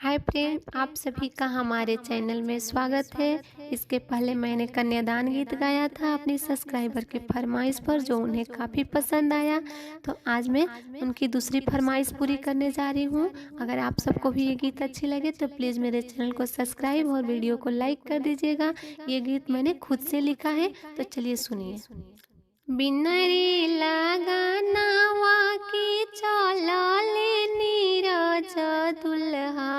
Hi friend, आप सभी का हमारे चैनल में स्वागत है। इसके पहले मैंने कन्यादान गीत गाया था अपनी सब्सक्राइबर की फरमाइश पर, जो उन्हें काफ़ी पसंद आया। तो आज मैं उनकी दूसरी फरमाइश पूरी करने जा रही हूँ। अगर आप सबको भी ये गीत अच्छी लगे तो प्लीज़ मेरे चैनल को सब्सक्राइब और वीडियो को लाइक कर दीजिएगा। ये गीत मैंने खुद से लिखा है, तो चलिए सुनिए। बिनरी लगानावा की चलले नीरज दुल्हा,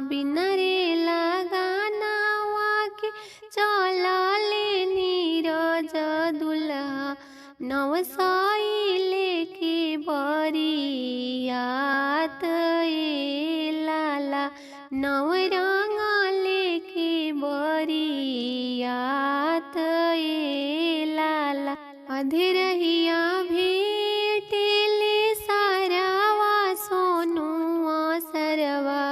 बिनरी लगानावा की चलले नीरज दुल्हा, नवसाइले की बरियात ए लाला, नवरंगले की बरियात ए लाला। अधरहिया भेटेले सारावा सोनुआ सरवा,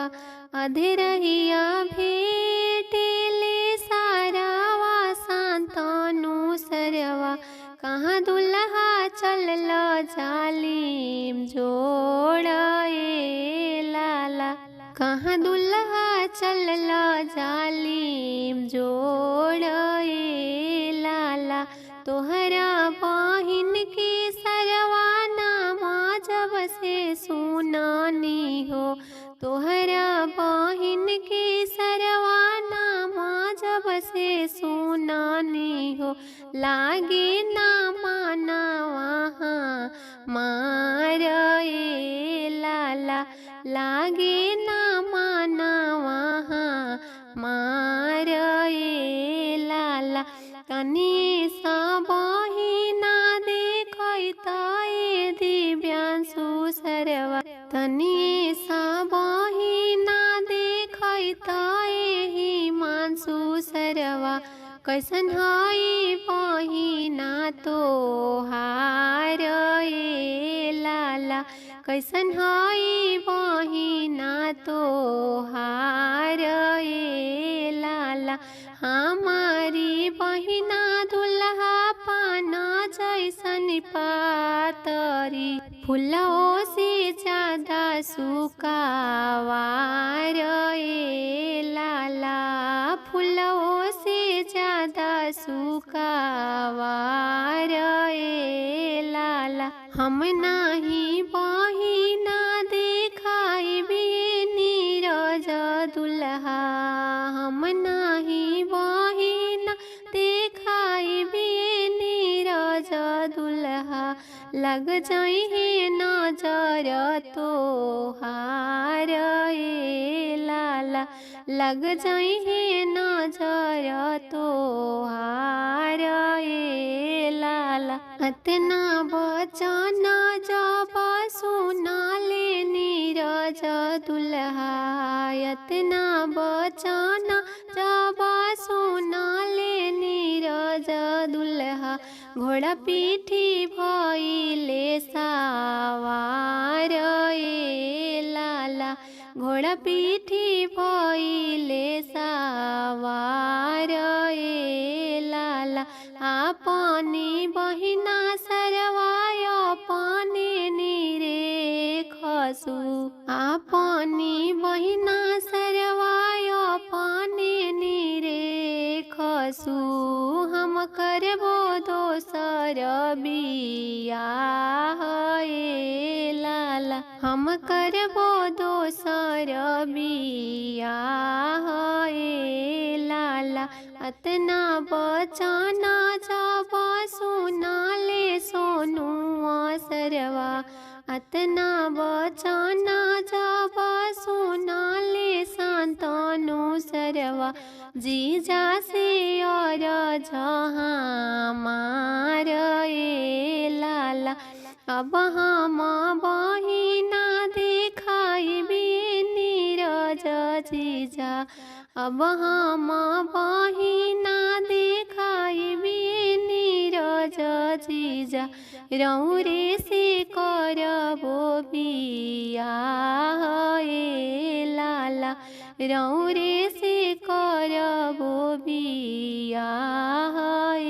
अधरहिया भेटेले सारावा शांतनु सरवा, कहाँ दुल्हा चलल जालिम जोड़े लाला, कहाँ दुल्हा चलल जालिम जोड़े लाला। तोहरा बहिन के सरवाना माँ जब से सुनानी हो, तोहरा बहिन के सरवाना माँ जब से सुनानी हो, लागे ना माना वहाँ मार ए लाला, लागे ना माना वहाँ मार ए लाला। तनी सा बहिना देखैताए दिव्यांशु सरवा, तनी सा बहिना देखैताए हिमांशु सरवा, कैसन हई बहिना तोहार ए लाला, कैसन हई बहिना तोहार ए लाला। हमारी बहिना दुल्हा पाना जैसन पातरी, फूलों से ज्यादा सुकावार ए लाला, फूलों से ज्यादा सुकावार ए लाला। हम नाही बहिना देखाई बे नीरज दुल्हा, हम नाही बहिना देखाई बे नीरज दुल्हा, लग जाई है नजर तोहार ए लाला, लग जाई है नजर तोहार ए लाला। अतना बचन जब सुनाले नीरज दुल्हा, अतना बचन जब सुनाले नीरज दुल्हा, घोड़ा पीठी भइले सवार ए लाला, घोड़ा पीठी भइले सवार ए लाला। अपनी बहिना सरवाय अपने नीरे खसु, अपनी बहिना सरवाय अपने नीरे खसु, हम करबो दोसर बियाह ए लाला, हम करबो दोसर बियाह ए लाला। अतना बचन जब सुनाले सोनुआ सरवा, अतना बचन जब सुनाले शांतनु सरवा, जीजा से और जहाँ मार ए लाला। अब हम बहिना देखाई बे नीरज जीजा, अब हम बहिना देखाई बे नीरज जीजा, रौरे से करबो बियाह ए लाला, रौरे से करबो बियाह ए